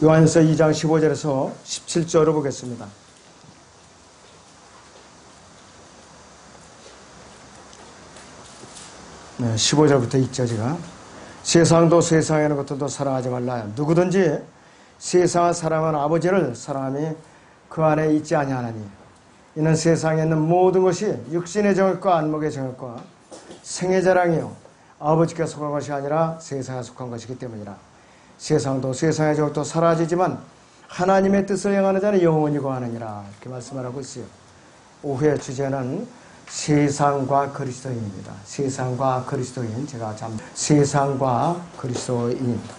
요한서 2장 15절에서 17절을 보겠습니다. 네, 15절부터 읽죠. 제가 세상도 세상에 있는 것들도 사랑하지 말라. 누구든지 세상을 사랑하는 아버지를 사랑함이 그 안에 있지 아니하나니 이는 세상에 있는 모든 것이 육신의 정욕과 안목의 정욕과 생의 자랑이요 아버지께 속한 것이 아니라 세상에 속한 것이기 때문이라. 세상도 세상의 정욕도 사라지지만 하나님의 뜻을 행하는 자는 영원히 거하느니라. 이렇게 말씀을 하고 있어요. 오후의 주제는 세상과 그리스도인입니다. 세상과 그리스도인. 제가 참 세상과 그리스도인입니다.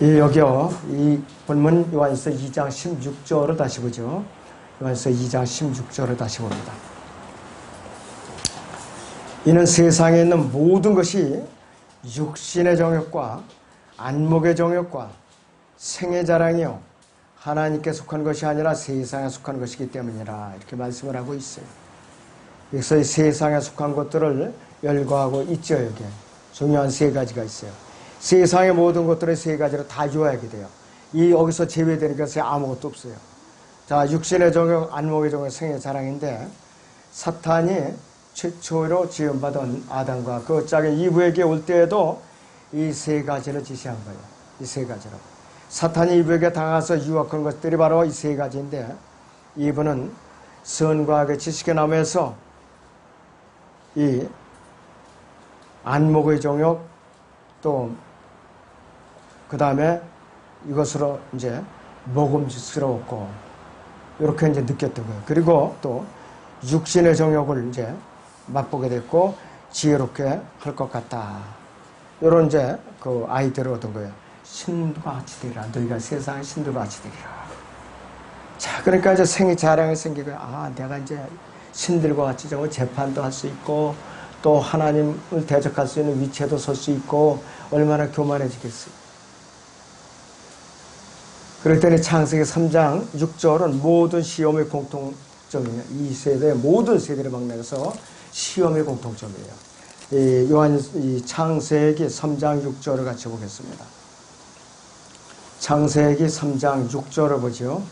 여기요, 이 본문 요한서 2장 16절을 다시 보죠. 요한서 2장 16절을 다시 봅니다. 이는 세상에 있는 모든 것이 육신의 정욕과 안목의 정욕과 생의 자랑이요 하나님께 속한 것이 아니라 세상에 속한 것이기 때문이라. 이렇게 말씀을 하고 있어요. 여기서 이 세상에 속한 것들을 열거하고 있죠. 여기에 중요한 세 가지가 있어요. 세상의 모든 것들을 세 가지로 다 요약이 돼요. 여기서 제외되는 것이 아무것도 없어요. 자, 육신의 정욕, 안목의 정욕, 생의 자랑인데 사탄이 최초로 지음받은 아담과 그 짝의 이브에게 올 때에도 이 세 가지를 지시한 거예요. 이 세 가지로. 사탄이 이브에게 당해서 유혹한 것들이 바로 이 세 가지인데 이브는 선과 악의 지식의 나무에서 이 안목의 정욕 또 그 다음에 이것으로 이제 먹음직스러웠고 이렇게 이제 느꼈던 거예요. 그리고 또 육신의 정욕을 이제 맛보게 됐고 지혜롭게 할 것 같다. 이런 이제 그 아이디어를 얻은 거예요. 신들과 같이 되리라. 너희가 세상의 신들과 같이 되리라. 자, 그러니까 이제 생이 자랑이 생기고, 내가 이제 신들과 같이 정말 재판도 할 수 있고, 또 하나님을 대적할 수 있는 위치에도 설 수 있고, 얼마나 교만해지겠어요. 그랬더니 창세기 3장 6절은 모든 시험의 공통점이에요. 이 세대의 모든 세대를 막내서 시험의 공통점이에요. 이 창세기 3장 6절을 같이 보겠습니다. 창세기 3장 6절을 보죠.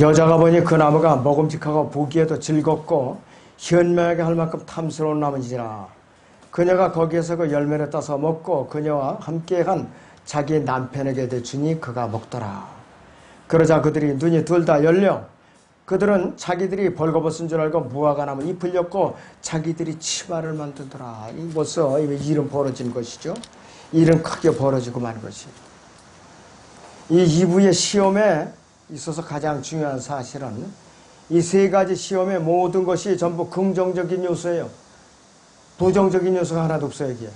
여자가 보니 그 나무가 먹음직하고 보기에도 즐겁고 현명하게 할 만큼 탐스러운 나무니라. 그녀가 거기에서 그 열매를 따서 먹고 그녀와 함께한 자기 남편에게 대주니 그가 먹더라. 그러자 그들이 눈이 둘 다 열려 그들은 자기들이 벌거벗은 줄 알고 무화과 나무 잎을 엮고 자기들이 치마를 만들더라. 벌써 일은 벌어진 것이죠. 일은 크게 벌어지고 만 것이. 이 이브의 시험에 있어서 가장 중요한 사실은 이 세 가지 시험의 모든 것이 전부 긍정적인 요소예요. 부정적인 요소가 하나도 없어요. 여기에.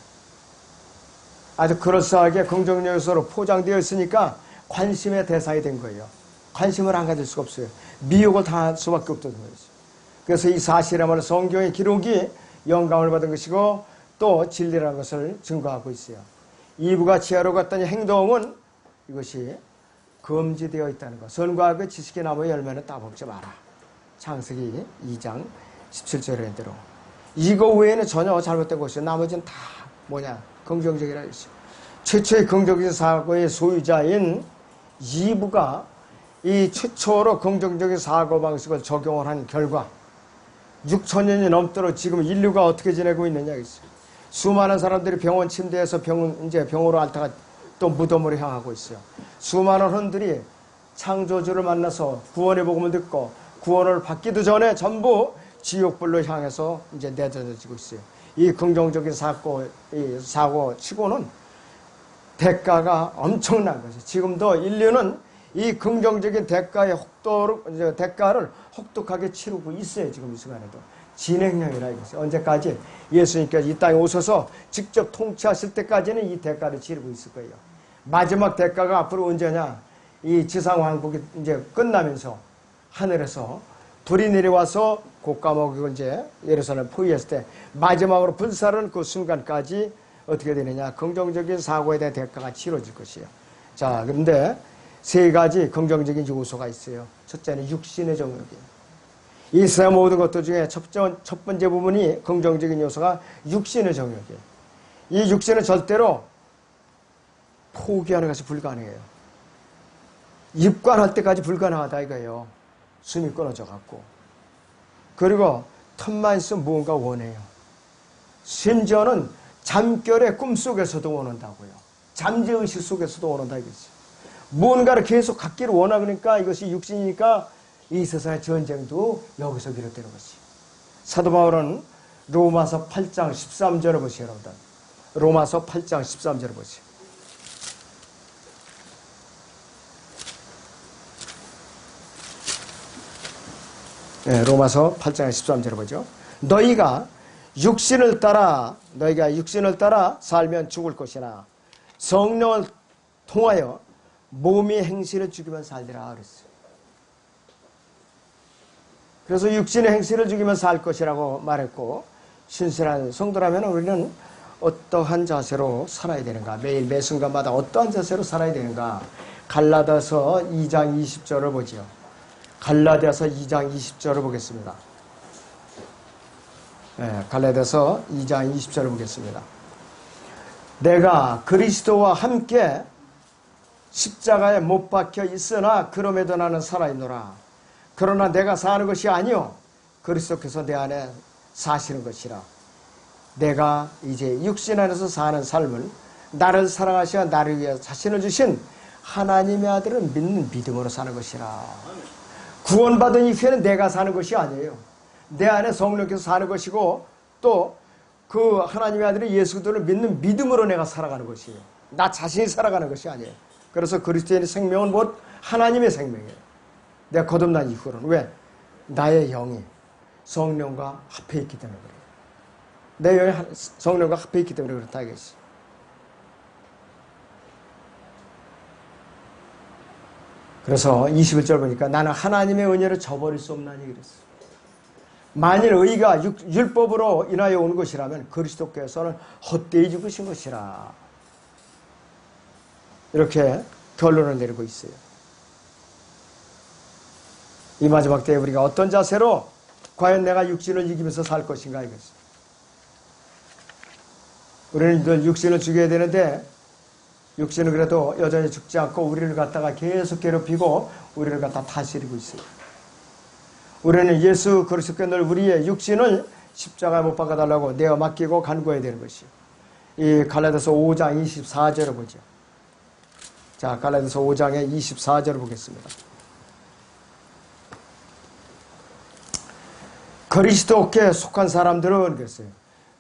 아주 그럴싸하게 긍정적 요소로 포장되어 있으니까 관심의 대상이 된 거예요. 관심을 안 가질 수가 없어요. 미혹을 당할 수밖에 없다는 거예요. 그래서 이 사실이야말로 성경의 기록이 영감을 받은 것이고 또 진리라는 것을 증거하고 있어요. 이브가 지하로 갔더니 행동은 이것이 금지되어 있다는 것. 선과 악의 지식의 나무의 열매는 따먹지 마라. 창세기 2장 17절의 대로. 이거 외에는 전혀 잘못된 것이요. 나머지는 다 긍정적이라 했어요. 최초의 긍정적인 사고의 소유자인 이브가 이 최초로 긍정적인 사고방식을 적용을 한 결과 6천년이 넘도록 지금 인류가 어떻게 지내고 있느냐 있어요. 수많은 사람들이 병원 침대에서 병으로 앓다가 또 무덤으로 향하고 있어요. 수많은 혼들이 창조주를 만나서 구원의 복음을 듣고 구원을 받기도 전에 전부 지옥불로 향해서 이제 내던져지고 있어요. 이 긍정적인 사고 치고는 대가가 엄청난 거죠. 지금도 인류는 이 긍정적인 대가를 혹독하게 치르고 있어요. 지금 이 순간에도. 진행형이라 이거죠. 언제까지? 예수님께서 이 땅에 오셔서 직접 통치하실 때까지는 이 대가를 치르고 있을 거예요. 마지막 대가가 앞으로 언제냐? 이 지상왕국이 이제 끝나면서 하늘에서 불이 내려와서 곡감옥을 이제 예루살렘 포위했을 때 마지막으로 불사르는 그 순간까지 어떻게 되느냐? 긍정적인 사고에 대한 대가가 치러질 것이에요. 자, 그런데 세 가지 긍정적인 요소가 있어요. 첫째는 육신의 정욕이에요. 이 세상 모든 것들 중에 첫 번째 부분이 긍정적인 요소가 육신의 정욕이에요. 이 육신은 절대로 포기하는 것이 불가능해요. 입관할 때까지 불가능하다 이거예요. 숨이 끊어져 갖고. 그리고 틈만 있으면 무언가 원해요. 심지어는 잠결의 꿈속에서도 원한다고요. 잠재의식 속에서도 원한다 이거지. 무언가를 계속 갖기를 원하니까 이것이 육신이니까 이 세상의 전쟁도 여기서 비롯되는 것이. 사도 바울은 로마서 8장 13절을 보시죠, 여러분들. 로마서 8장 13절을 보시죠. 네, 로마서 8장 13절을 보죠. 너희가 육신을 따라 살면 죽을 것이나 성령을 통하여 몸이 행실을 죽이면 살리라 그랬어요. 그래서 육신의 행실을 죽이면 살 것이라고 말했고, 신실한 성도라면 우리는 어떠한 자세로 살아야 되는가, 매일 매 순간마다 어떠한 자세로 살아야 되는가. 갈라디아서 2장 20절을 보죠. 갈라디아서 2장 20절을 보겠습니다. 네, 갈라디아서 2장 20절을 보겠습니다. 내가 그리스도와 함께 십자가에 못 박혀 있으나 그럼에도 나는 살아있노라. 그러나 내가 사는 것이 아니요 그리스도께서 내 안에 사시는 것이라. 내가 이제 육신 안에서 사는 삶을 나를 사랑하시어 나를 위해 자신을 주신 하나님의 아들을 믿는 믿음으로 사는 것이라. 구원받은 이후에는 내가 사는 것이 아니에요. 내 안에 성령께서 사는 것이고 또 그 하나님의 아들이 예수 그리스도를 믿는 믿음으로 내가 살아가는 것이에요. 나 자신이 살아가는 것이 아니에요. 그래서 그리스도인의 생명은 곧 하나님의 생명이에요. 내가 거듭난 이후로는. 왜? 나의 영이 성령과 합해 있기 때문에 그래요. 내 영이 성령과 합해 있기 때문에 그렇다 이것이. 그래서 21절 보니까 나는 하나님의 은혜를 저버릴 수 없나니 그랬어요. 만일 의가 율법으로 인하여 온 것이라면 그리스도께서는 헛되이 죽으신 것이라. 이렇게 결론을 내리고 있어요. 이 마지막 때에 우리가 어떤 자세로 과연 내가 육신을 이기면서 살 것인가 이것이. 우리는 늘 육신을 죽여야 되는데 육신은 그래도 여전히 죽지 않고 우리를 갖다가 계속 괴롭히고 우리를 갖다 다스리고 있어요. 우리는 예수 그리스도께 늘 우리의 육신을 십자가에 못 박아달라고 내어 맡기고 간구해야 되는 것이요. 이 갈라디아서 5장 24절을 보죠. 자, 갈라디아서 5장의 24절을 보겠습니다. 그리스도께 속한 사람들은 그랬어요.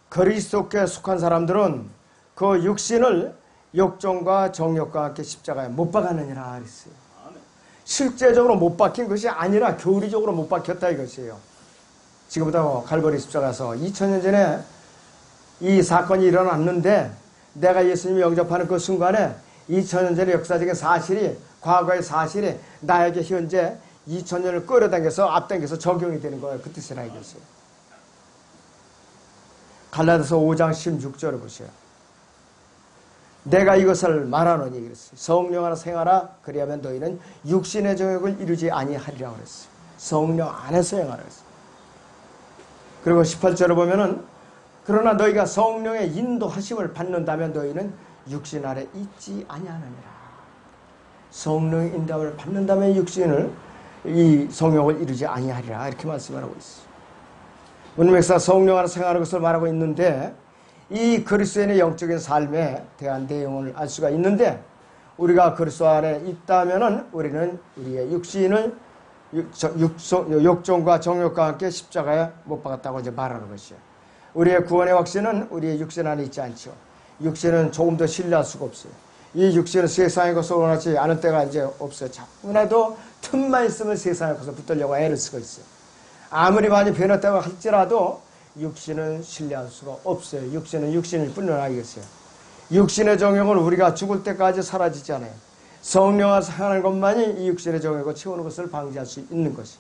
그리스도께 속한 사람들은 그 육신을 욕정과 정욕과 함께 십자가에 못 박았느니라 그랬어요. 실제적으로 못 박힌 것이 아니라 교리적으로 못 박혔다 이것이에요. 지금부터 갈보리 십자가에서 2000년 전에 이 사건이 일어났는데 내가 예수님을 영접하는 그 순간에 2000년 전의 역사적인 사실이, 과거의 사실이 나에게 현재 2000년을 끌어당겨서 앞당겨서 적용이 되는 거예요. 그 뜻이라 이것이에요. 갈라디아서 5장 16절을 보세요. 내가 이것을 말하노니 그랬어요. 성령 안에 생활하라. 그리하면 너희는 육신의 정욕을 이루지 아니하리라 그랬어요. 성령 안에서 행하라 그랬어요. 그리고 18절을 보면은 그러나 너희가 성령의 인도하심을 받는다면 너희는 육신 아래 있지 아니하느니라. 성령의 인도함을 받는다면 육신을 이 성욕을 이루지 아니하리라 이렇게 말씀하고 있어요. 오늘 맥사 성령 안에 생활하는 것을 말하고 있는데 이 그리스도인의 영적인 삶에 대한 내용을 알 수가 있는데 우리가 그리스도 안에 있다면은 우리는 우리의 육신을 욕정과 정욕과 함께 십자가에 못 박았다고 이제 말하는 것이에요. 우리의 구원의 확신은 우리의 육신 안에 있지 않죠. 육신은 조금 더 신뢰할 수가 없어요. 이 육신은 세상의 것을 원하지 않을 때가 이제 없어요. 자꾸나도 틈만 있으면 세상의 것을 붙들려고 애를 쓰고 있어요. 아무리 많이 변했다고 할지라도 육신은 신뢰할 수가 없어요. 육신은 육신일 뿐이라 하겠어요. 육신의 정욕은 우리가 죽을 때까지 사라지지 않아요. 성령 안에서 하는 것만이 이 육신의 정욕을 채우는 것을 방지할 수 있는 것이.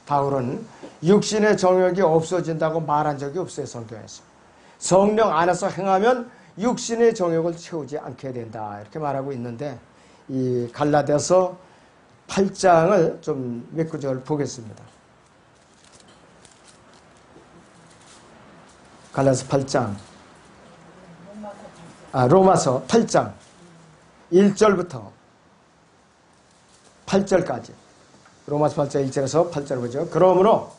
바울은 육신의 정욕이 없어진다고 말한 적이 없어요. 성경에서. 성령 안에서 행하면 육신의 정욕을 채우지 않게 된다 이렇게 말하고 있는데 이 갈라디아서 8장을 좀 몇 구절 보겠습니다. 갈라디아서 8장, 로마서 8장 1절부터 8절까지. 로마서 8장 1절에서 8절 보죠. 그러므로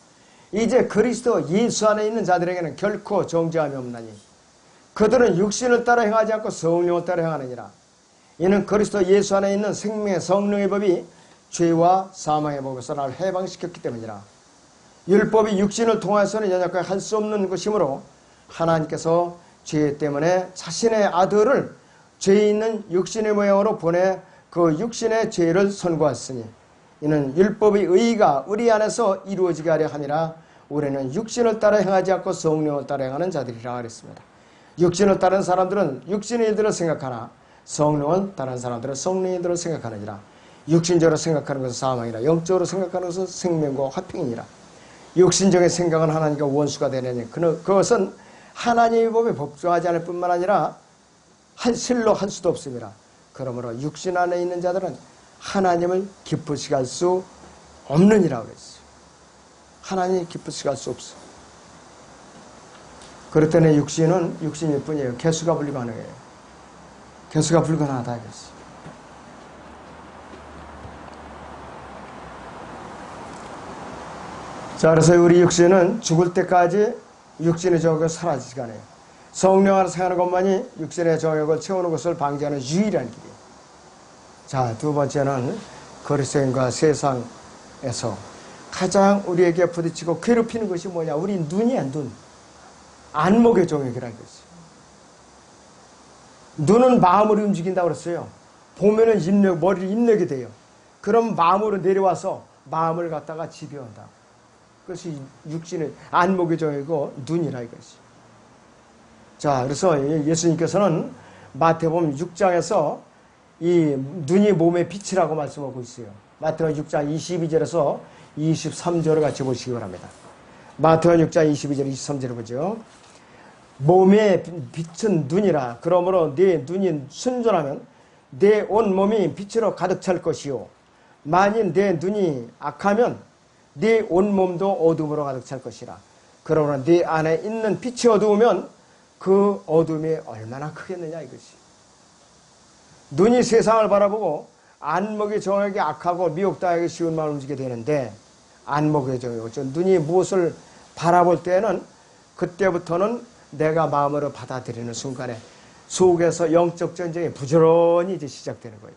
이제 그리스도 예수 안에 있는 자들에게는 결코 정죄함이 없나니 그들은 육신을 따라 행하지 않고 성령을 따라 행하느니라. 이는 그리스도 예수 안에 있는 생명의 성령의 법이 죄와 사망의 법에서 나를 해방시켰기 때문이라. 율법이 육신을 통해서는 연약하게 할 수 없는 것이므로 하나님께서 죄 때문에 자신의 아들을 죄 있는 육신의 모양으로 보내 그 육신의 죄를 선고하였으니 이는 율법의 의의가 우리 안에서 이루어지게 하려 함이라. 우리는 육신을 따라 행하지 않고 성령을 따라 행하는 자들이라 그랬습니다. 육신을 따르는 사람들은 육신의 일들을 생각하나 성령을 따르는 사람들은 성령의 일들을 생각하느니라. 육신적으로 생각하는 것은 사망이라 영적으로 생각하는 것은 생명과 화평이니라. 육신적인 생각은 하나님과 원수가 되느니 그것은 하나님의 법에 법조하지 않을 뿐만 아니라 실로 할 수도 없습니다. 그러므로 육신 안에 있는 자들은 하나님을 기쁘시게 할 수 없느니라 그랬어요. 하나님이 기쁘시게 할 수 없어. 그럴 때는 육신은 육신일 뿐이에요. 개수가 불가능해요. 개수가 불가능하다 이랬어요. 자, 그래서 우리 육신은 죽을 때까지 육신의 정욕이 사라지지가 않아요. 성령 안에서 행하는 것만이 육신의 정욕을 채우는 것을 방지하는 유일한 길이에요. 자, 두 번째는 그리스도인과 세상에서 가장 우리에게 부딪히고 괴롭히는 것이 뭐냐? 우리 눈이야, 눈. 안목의 정욕이라는 것이에요. 눈은 마음으로 움직인다고 그랬어요. 보면은 머리를 입력이 돼요. 그럼 마음으로 내려와서 마음을 갖다가 지배한다. 그것이 육신의 안목의 정욕이고 눈이라 이것이. 자, 그래서 예수님께서는 마태복음 6장에서 이 눈이 몸의 빛이라고 말씀하고 있어요. 마태복음 6장 22절에서 23절을 같이 보시기 바랍니다. 마태복음 6장 22절 23절을 보죠. 몸의 빛은 눈이라. 그러므로 네 눈이 순전하면 내 온 몸이 빛으로 가득 찰 것이요. 만일 내 눈이 악하면 네 온몸도 어둠으로 가득 찰 것이라. 그러므로 네 안에 있는 빛이 어두우면 그 어둠이 얼마나 크겠느냐 이것이. 눈이 세상을 바라보고 안목의 정욕이 악하고 미혹당하기 쉬운 마음을 움직이게 되는데 안목의 정욕, 눈이 무엇을 바라볼 때는 그때부터는 내가 마음으로 받아들이는 순간에 속에서 영적 전쟁이 부지런히 이제 시작되는 거예요.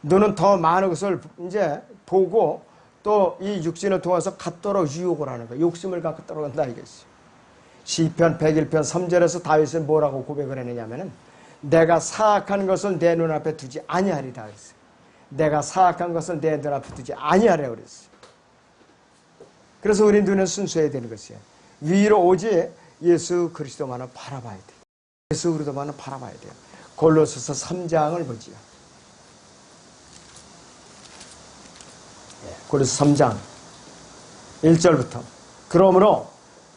눈은 더 많은 것을 이제 보고 또 이 육신을 통해서 갖도록 유혹을 하는 거예요. 욕심을 갖도록 한다 이것이. 시편 101편 3절에서 다윗은 뭐라고 고백을 했느냐면은 내가 사악한 것을 내 눈앞에 두지 아니하리라 그랬어요. 내가 사악한 것을 내 눈앞에 두지 아니하리라 그랬어요. 그래서 우리 눈은 순수해야 되는 것이에요. 위로 오지 예수 그리스도만을 바라봐야 돼요. 예수 그리스도만을 바라봐야 돼요. 골로새서 3장을 보지요. 골로새 3장 1절부터 그러므로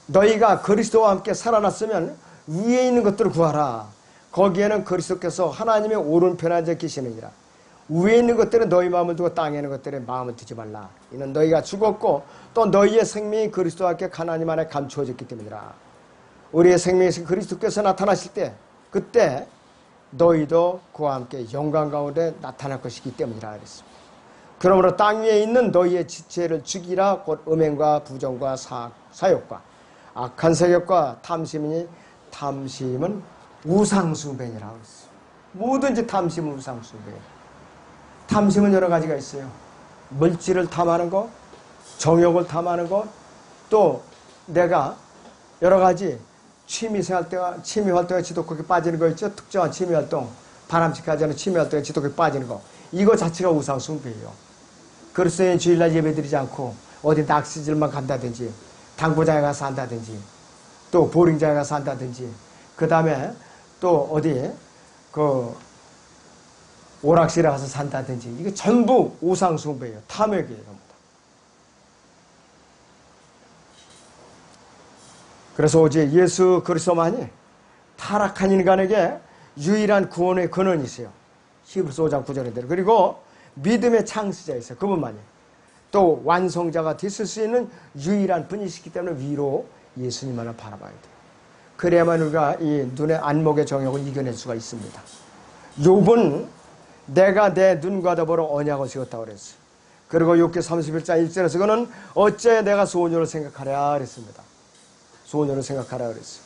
너희가 그리스도와 함께 살아났으면 위에 있는 것들을 구하라. 거기에는 그리스도께서 하나님의 오른편에 앉아 계시느니라. 위에 있는 것들은 너희 마음을 두고 땅에 있는 것들에 마음을 두지 말라. 이는 너희가 죽었고 또 너희의 생명이 그리스도와 함께 하나님 안에 감추어졌기 때문이라. 우리의 생명이신 그리스도께서 나타나실 때 그때 너희도 그와 함께 영광 가운데 나타날 것이기 때문이라 그랬습니다. 그러므로 땅 위에 있는 너희의 지체를 죽이라. 곧 음행과 부정과 사욕과 악한 세력과 탐심이니 탐심은 우상숭배니라고 했어요. 뭐든지 탐심은 우상숭배예요. 탐심은 여러 가지가 있어요. 물질을 탐하는 것, 정욕을 탐하는 것, 또 내가 여러 가지 취미 활동에 지독하게 빠지는 거 있죠. 특정한 취미 활동, 바람직하지 않은 취미 활동에 지독하게 빠지는 거. 이거 자체가 우상숭배예요. 그리스도인 주일날 예배드리지 않고 어디 낚시질만 간다든지 당구장에 가서 한다든지 또 보링장에 가서 한다든지 그 다음에 또 어디 오락실에 가서 산다든지 이게 전부 우상숭배예요. 탐욕이에요. 그래서 오직 예수 그리스도만이 타락한 인간에게 유일한 구원의 근원이 있어요. 히브리서 5장 9절인데 그리고 믿음의 창시자 있어요. 그분만이 또 완성자가 됐을 수 있는 유일한 분이시기 때문에 위로 예수님만을 바라봐야 돼요. 그래야만 우리가 이 눈의 안목의 정욕을 이겨낼 수가 있습니다. 욥은 내가 내 눈과 더불어 언약을 세웠다고 그랬어요. 그리고 욥기 31장 1절에서 그는 어째 내가 소원으로 생각하랴 그랬습니다. 소원으로 생각하라 그랬어요.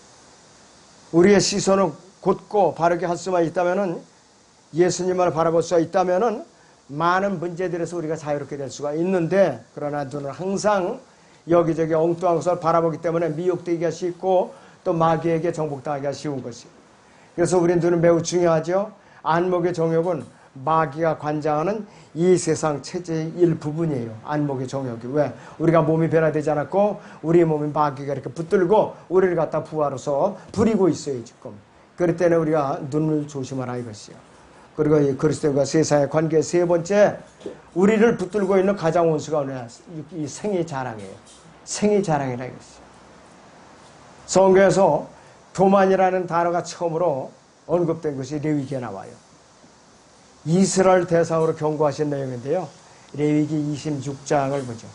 우리의 시선을 곧고 바르게 할 수만 있다면은, 예수님을 바라볼 수가 있다면은 많은 문제들에서 우리가 자유롭게 될 수가 있는데, 그러나 눈은 항상 여기저기 엉뚱한 것을 바라보기 때문에 미혹되기가 쉽고 또 마귀에게 정복당하기가 쉬운 것이에요. 그래서 우리 눈은 매우 중요하죠. 안목의 정욕은 마귀가 관장하는 이 세상 체제의 일부분이에요. 안목의 정욕이. 왜? 우리가 몸이 변화되지 않았고 우리 몸이 마귀가 이렇게 붙들고 우리를 갖다 부하로서 부리고 있어요 지금. 그럴 때는 우리가 눈을 조심하라 이것이요. 그리고 이 그리스도와 세상의 관계 세 번째, 우리를 붙들고 있는 가장 원수가 이 생의 자랑이에요. 생의 자랑이라 이것이요. 성경에서 교만이라는 단어가 처음으로 언급된 것이 레위기에 나와요. 이스라엘 대상으로 경고하신 내용인데요. 레위기 26장을 보죠.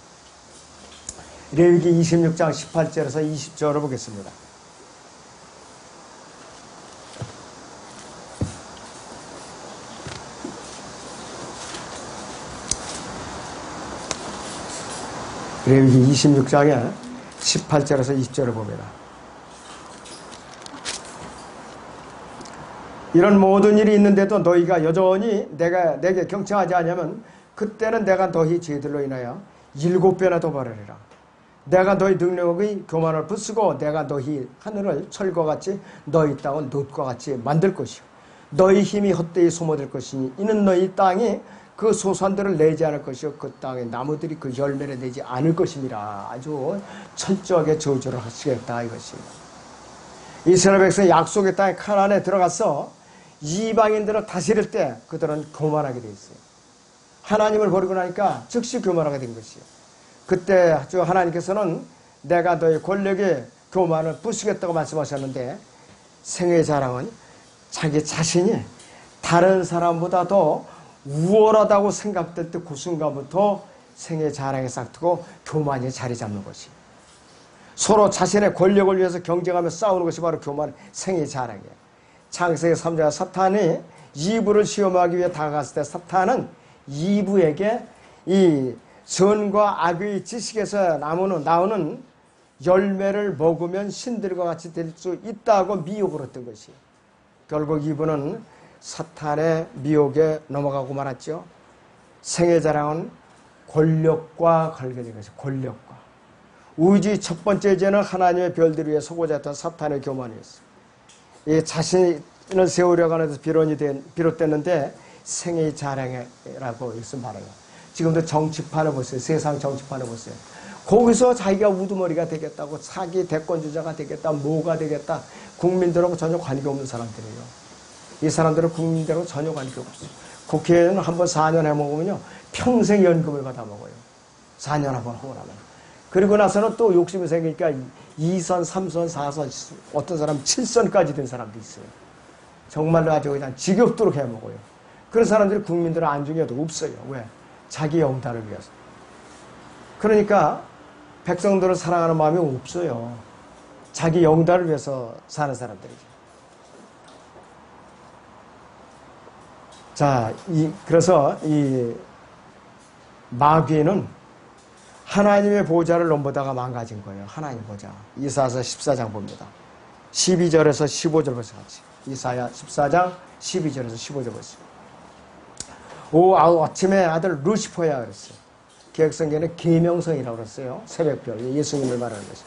레위기 26장 18절에서 20절을 보겠습니다. 레위기 26장에 18절에서 20절을 봅니다. 이런 모든 일이 있는데도 너희가 여전히 내게 경청하지 않으면 그때는 내가 너희 죄들로 인하여 7배나 더 벌하리라. 내가 너희 능력의 교만을 부수고 내가 너희 하늘을 철과같이 너희 땅은 놋과 같이 만들 것이요 너희 힘이 헛되이 소모될 것이니 이는 너희 땅이 그 소산들을 내지 않을 것이요 그 땅의 나무들이 그 열매를 내지 않을 것임이라. 아주 철저하게 저주를 하시겠다 이것입니다. 이스라엘 백성이 약속의 땅에 카나안에 들어가서 이방인들을 다스릴 때 그들은 교만하게 돼 있어요. 하나님을 버리고 나니까 즉시 교만하게 된 것이에요. 그때 하나님께서는 내가 너희 권력의 교만을 부수겠다고 말씀하셨는데, 생의 자랑은 자기 자신이 다른 사람보다 더 우월하다고 생각될 때 그 순간부터 생의 자랑에 싹트고 교만이 자리 잡는 것이에요. 서로 자신의 권력을 위해서 경쟁하며 싸우는 것이 바로 교만, 생의 자랑이에요. 창세기 3장 사탄이 이브를 시험하기 위해 다가갔을 때 사탄은 이브에게 이 선과 악의 지식에서 나오는 열매를 먹으면 신들과 같이 될 수 있다고 미혹을 했던 것이에요. 결국 이브는 사탄의 미혹에 넘어가고 말았죠. 생의 자랑은 권력과 관련된 것이에요. 권력과. 우주의 첫 번째 죄는 하나님의 별들 위에 서고자 했던 사탄의 교만이었어요. 이 자신을 세우려고 하는 데서 비롯됐는데 생의 자랑이라고 이것은 말해요. 지금도 정치판을 보세요. 세상 정치판을 보세요. 거기서 자기가 우두머리가 되겠다고, 사기 대권주자가 되겠다, 뭐가 되겠다, 국민들하고 전혀 관계없는 사람들이에요. 이 사람들은 국민들하고 전혀 관계없어요. 국회의원 한번 4년 해먹으면요 평생 연금을 받아먹어요. 4년 한번 하고 나면. 그리고 나서는 또 욕심이 생기니까 2선, 3선, 4선, 어떤 사람은 7선까지 된 사람도 있어요. 정말로 아주 그냥 지겹도록 해먹어요. 그런 사람들이 국민들은 안중에도 없어요. 왜? 자기 영달을 위해서. 그러니까 백성들을 사랑하는 마음이 없어요. 자기 영달을 위해서 사는 사람들이죠. 자, 그래서 이 마귀는 하나님의 보좌를 넘보다가 망가진 거예요. 하나님 보좌. 이사야 14장 봅니다. 12절에서 15절 보세요. 이사야 14장 12절에서 15절 보세요. 오 아침의 아들 루시퍼야 그랬어요. 개혁성경에는 계명성이라고 그랬어요. 새벽별, 예수님을 말하는 것이.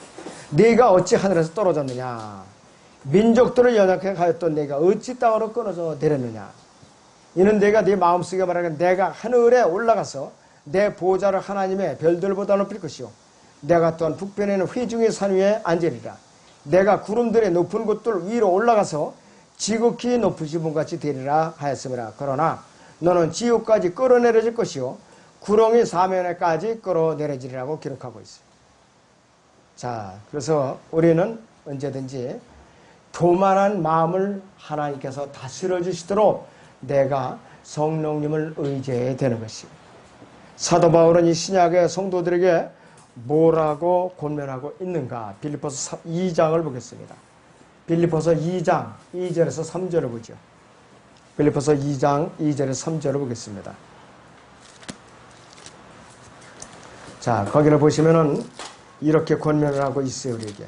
네가 어찌 하늘에서 떨어졌느냐. 민족들을 연약하게 하였던 네가 어찌 땅으로 끊어져 내렸느냐. 이는 내가 네 마음속에 말하는 내가 하늘에 올라가서 내 보좌를 하나님의 별들보다 높일 것이요 내가 또한 북변에는 회중의 산 위에 앉으리라. 내가 구름들의 높은 곳들 위로 올라가서 지극히 높으신 분같이 되리라 하였음이라. 그러나 너는 지옥까지 끌어내려질 것이요 구렁이 사면에까지 끌어내려지리라고 기록하고 있어요. 자, 그래서 우리는 언제든지 교만한 마음을 하나님께서 다스려 주시도록 내가 성령님을 의지해야 되는 것입니다. 사도 바울은 이 신약의 성도들에게 뭐라고 권면하고 있는가? 빌립보서 2장을 보겠습니다. 빌립보서 2장 2절에서 3절을 보죠. 빌립보서 2장 2절에서 3절을 보겠습니다. 자, 거기를 보시면은 이렇게 권면을 하고 있어요, 우리에게.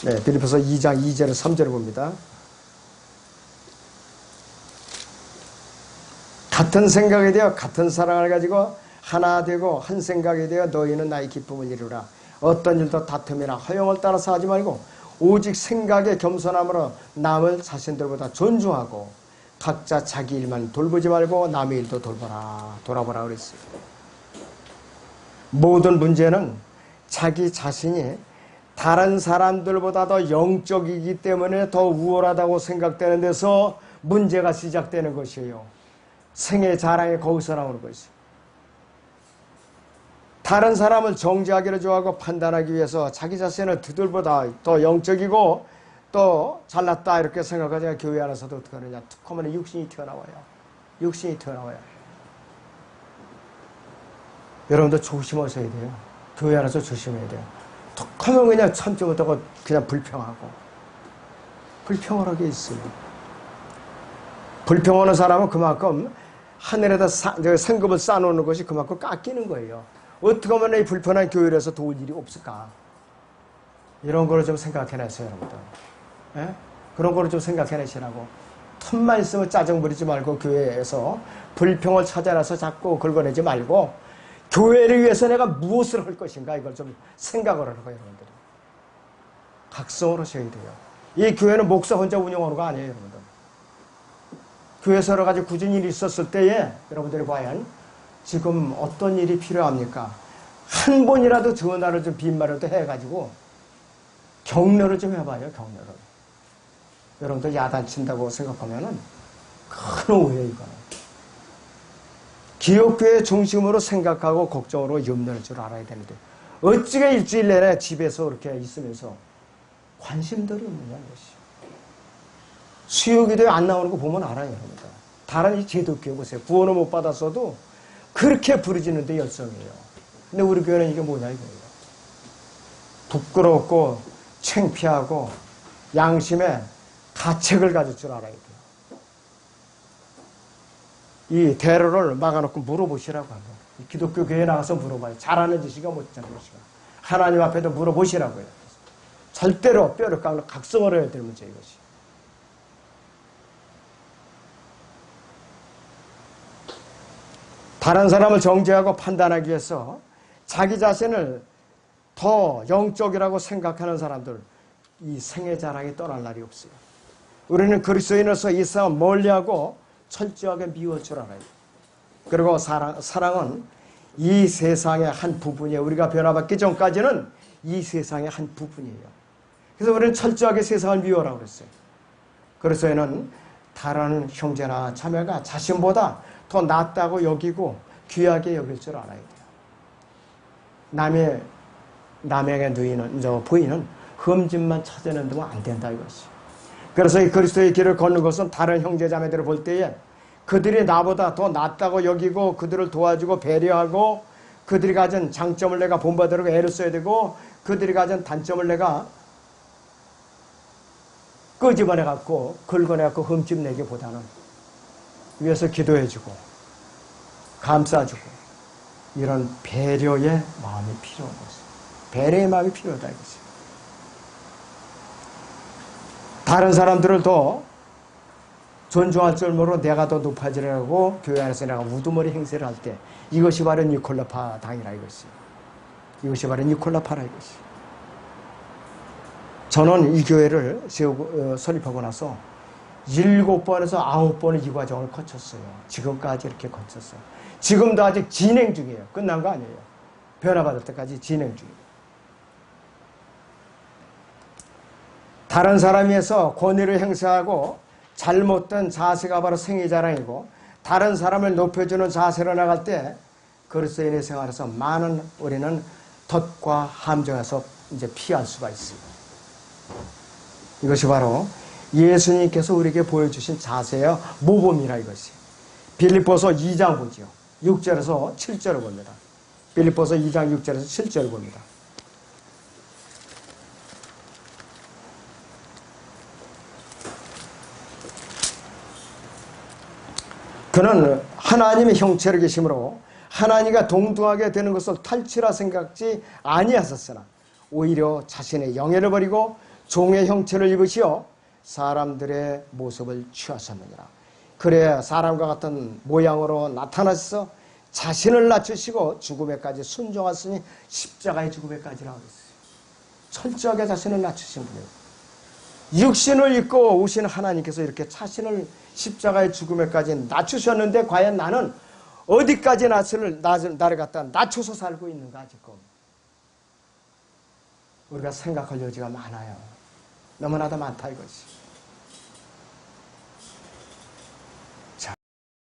네, 빌립보서 2장 2절에서 3절을 봅니다. 같은 생각에 되어 같은 사랑을 가지고 하나 되고 한 생각이 되어 너희는 나의 기쁨을 이루라. 어떤 일도 다툼이나 허영을 따라서 하지 말고 오직 생각에 겸손함으로 남을 자신들보다 존중하고 각자 자기 일만 돌보지 말고 남의 일도 돌아보라 그랬어요. 모든 문제는 자기 자신이 다른 사람들보다 더 영적이기 때문에 더 우월하다고 생각되는 데서 문제가 시작되는 것이에요. 생애 자랑이 거기서 나오는 것이에요. 다른 사람을 정죄하기를 좋아하고 판단하기 위해서 자기 자신을 그들보다 더 영적이고 또 잘났다 이렇게 생각하자 교회 안에서도 어떻게 하느냐. 툭 하면 육신이 튀어나와요. 육신이 튀어나와요. 여러분도 조심하셔야 돼요. 교회 안에서 조심해야 돼요. 툭 하면 그냥 참지 못하고 그냥 불평하고 불평하게 있어요. 불평하는 사람은 그만큼 하늘에다 상급을 쌓아놓는 것이 그만큼 깎이는 거예요. 어떻게 하면 이 불편한 교회에서 도울 일이 없을까? 이런 거를 좀 생각해내세요, 여러분들. 예? 그런 거를 좀 생각해내시라고. 틈만 있으면 짜증 부리지 말고 교회에서 불평을 찾아내서 자꾸 긁어내지 말고 교회를 위해서 내가 무엇을 할 것인가 이걸 좀 생각을 하라고 여러분들. 각성을 하셔야 돼요. 이 교회는 목사 혼자 운영하는 거 아니에요, 여러분들. 교회에서 여러 가지 굳은 일이 있었을 때에 여러분들이 과연 지금 어떤 일이 필요합니까? 한 번이라도 전화를 좀 빈말을 해가지고 격려를 좀 해봐요, 격려를. 여러분들 야단친다고 생각하면은 큰 오해예요, 이거는. 기업교회 중심으로 생각하고 걱정으로 염려할 줄 알아야 되는데 어찌게 일주일 내내 집에서 이렇게 있으면서 관심들이 없느냐 이것이. 수요기도에 안 나오는 거 보면 알아요, 여러분들. 다른 이 제도교회 보세요. 구원을 못 받았어도 그렇게 부르짖는데 열성이에요. 근데 우리 교회는 이게 뭐냐 이거예요. 부끄럽고 창피하고 양심에 가책을 가질 줄 알아야 돼요. 이 대로를 막아놓고 물어보시라고 하고 기독교 교회에 나가서 물어봐요. 잘하는 짓이가 못하는 것이가. 하나님 앞에도 물어보시라고요. 절대로 뼈를 깎는 각성을 해야 될 문제 이것이. 다른 사람을 정죄하고 판단하기 위해서 자기 자신을 더 영적이라고 생각하는 사람들 이 생애 자랑이 떠날 날이 없어요. 우리는 그리스도인으로서 이 세상 멀리하고 철저하게 미워할 줄 알아요. 그리고 사랑은 이 세상의 한 부분이에요. 우리가 변화받기 전까지는 이 세상의 한 부분이에요. 그래서 우리는 철저하게 세상을 미워하라고 그랬어요. 그리스도인은 다른 형제나 자매가 자신보다 더 낫다고 여기고 귀하게 여길 줄 알아야 돼요. 남에게 보이는 흠집만 찾아내는 데면 안 된다 이것이. 그래서 이 그리스도의 길을 걷는 것은 다른 형제 자매들을 볼 때에 그들이 나보다 더 낫다고 여기고 그들을 도와주고 배려하고 그들이 가진 장점을 내가 본받으려고 애를 써야 되고 그들이 가진 단점을 내가 끄집어내갖고 긁어내갖고 흠집내기보다는 위해서 기도해주고 감싸주고 이런 배려의 마음이 필요한 것이죠. 배려의 마음이 필요하다 이것이죠. 다른 사람들을 더 존중할 줄 모르고 내가 더 높아지려고 교회 안에서 내가 우두머리 행세를 할 때 이것이 바로 니콜라파 당이라 이것이. 이것이 바로 니콜라파라 이것이. 저는 이 교회를 설립하고 나서 7번에서 9번의 이 과정을 거쳤어요. 지금까지 이렇게 거쳤어요. 지금도 아직 진행 중이에요. 끝난 거 아니에요. 변화받을 때까지 진행 중이에요. 다른 사람에 의해서 권위를 행사하고 잘못된 자세가 바로 생애자랑이고 다른 사람을 높여주는 자세로 나갈 때 그리스도인의 생활에서 많은 우리는 덫과 함정에서 이제 피할 수가 있어요. 이것이 바로 예수님께서 우리에게 보여주신 자세의 모범이라 이것이. 빌립보서 2장 보죠. 6절에서 7절을 봅니다. 빌립보서 2장 6절에서 7절을 봅니다. 그는 하나님의 형체로 계심으로 하나님과 동등하게 되는 것을 탈취라 생각지 아니하셨으나 오히려 자신의 영예를 버리고 종의 형체를 입으시어 사람들의 모습을 취하셨느니라. 그래 사람과 같은 모양으로 나타나셔서 자신을 낮추시고 죽음에까지 순종하시니 십자가의 죽음에까지라고 했어요. 철저하게 자신을 낮추신 분이에요. 육신을 입고 오신 하나님께서 이렇게 자신을 십자가의 죽음에까지 낮추셨는데 과연 나는 어디까지 나를 갖다 낮춰서 살고 있는가 지금 우리가 생각할 여지가 많아요. 너무나도 많다 이것이.